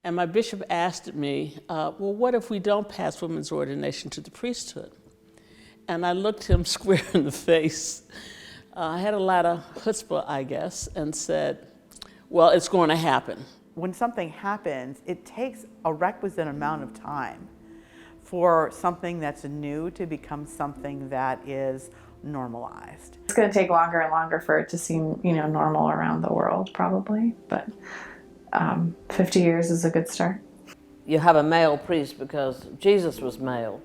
And my bishop asked me, well, what if we don't pass women's ordination to the priesthood? And I looked him square in the face. I had a lot of chutzpah, I guess, and said, well, it's going to happen. When something happens, it takes a requisite amount of time for something that's new to become something that is normalized. It's going to take longer and longer for it to seem, normal around the world, probably. But 50 years is a good start. You have a male priest because Jesus was male.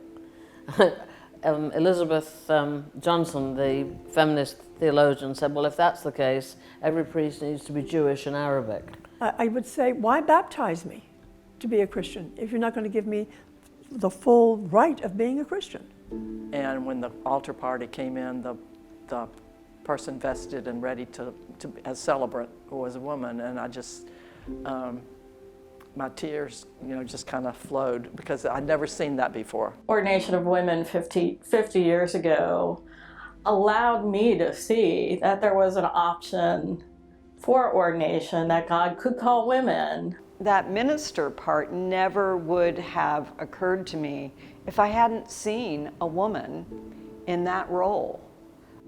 Elizabeth Johnson, the feminist theologian, said, well, if that's the case, every priest needs to be Jewish and Arabic. I would say, why baptize me to be a Christian if you're not going to give me the full right of being a Christian? And when the altar party came in, the person vested and ready to as celebrant was a woman, and I just, my tears, just kind of flowed because I'd never seen that before. Ordination of women 50 years ago allowed me to see that there was an option for ordination, that God could call women. That minister part never would have occurred to me if I hadn't seen a woman in that role.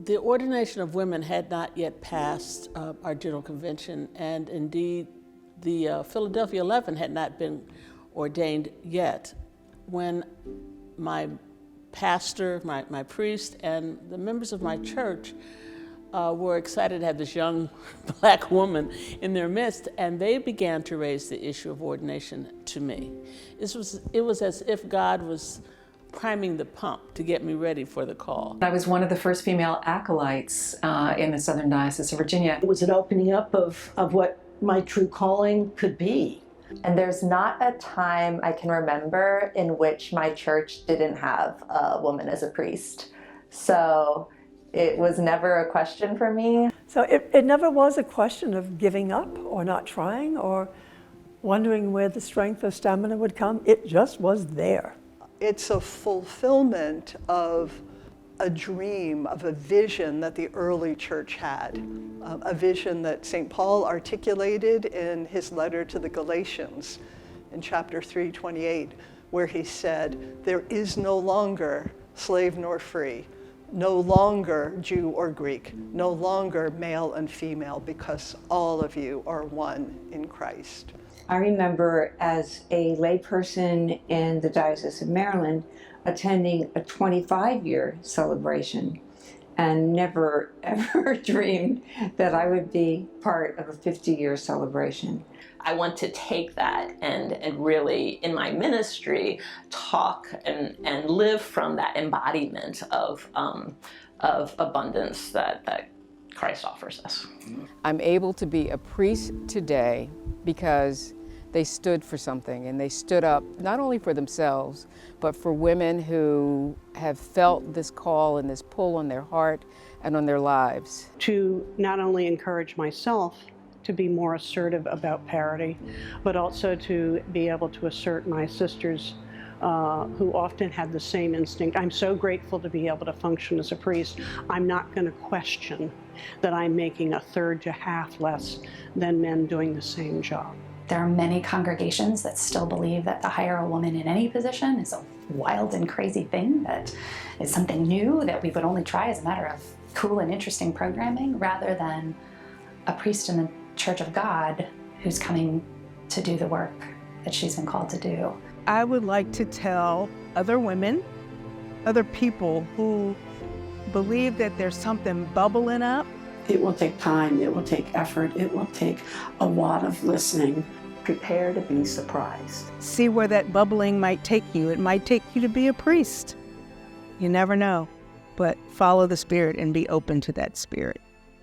The ordination of women had not yet passed our General Convention, and indeed the Philadelphia 11 had not been ordained yet. When my pastor, my priest, and the members of my church were excited to have this young black woman in their midst, and they began to raise the issue of ordination to me. It was as if God was priming the pump to get me ready for the call. I was one of the first female acolytes in the Southern Diocese of Virginia. It was an opening up of what my true calling could be. And there's not a time I can remember in which my church didn't have a woman as a priest. So it was never a question for me. So it never was a question of giving up or not trying or wondering where the strength or stamina would come. It just was there. It's a fulfillment of a dream, of a vision that the early church had, a vision that St. Paul articulated in his letter to the Galatians in chapter 3:28, where he said, there is no longer slave nor free, no longer Jew or Greek, no longer male and female, because all of you are one in Christ. I remember as a layperson in the Diocese of Maryland attending a 25-year celebration and never ever dreamed that I would be part of a 50-year celebration. I want to take that and really, in my ministry, talk and live from that embodiment of abundance that Christ offers us. I'm able to be a priest today because they stood for something, and they stood up not only for themselves, but for women who have felt this call and this pull on their heart and on their lives. To not only encourage myself to be more assertive about parity, but also to be able to assert my sisters who often had the same instinct. I'm so grateful to be able to function as a priest. I'm not going to question that I'm making a third to half less than men doing the same job. There are many congregations that still believe that to hire a woman in any position is a wild and crazy thing, that is something new that we would only try as a matter of cool and interesting programming, rather than a priest in the Church of God who's coming to do the work that she's been called to do. I would like to tell other women, other people who believe that there's something bubbling up. It will take time, it will take effort, it will take a lot of listening. Prepare to be surprised. See where that bubbling might take you. It might take you to be a priest. You never know, but follow the Spirit and be open to that Spirit.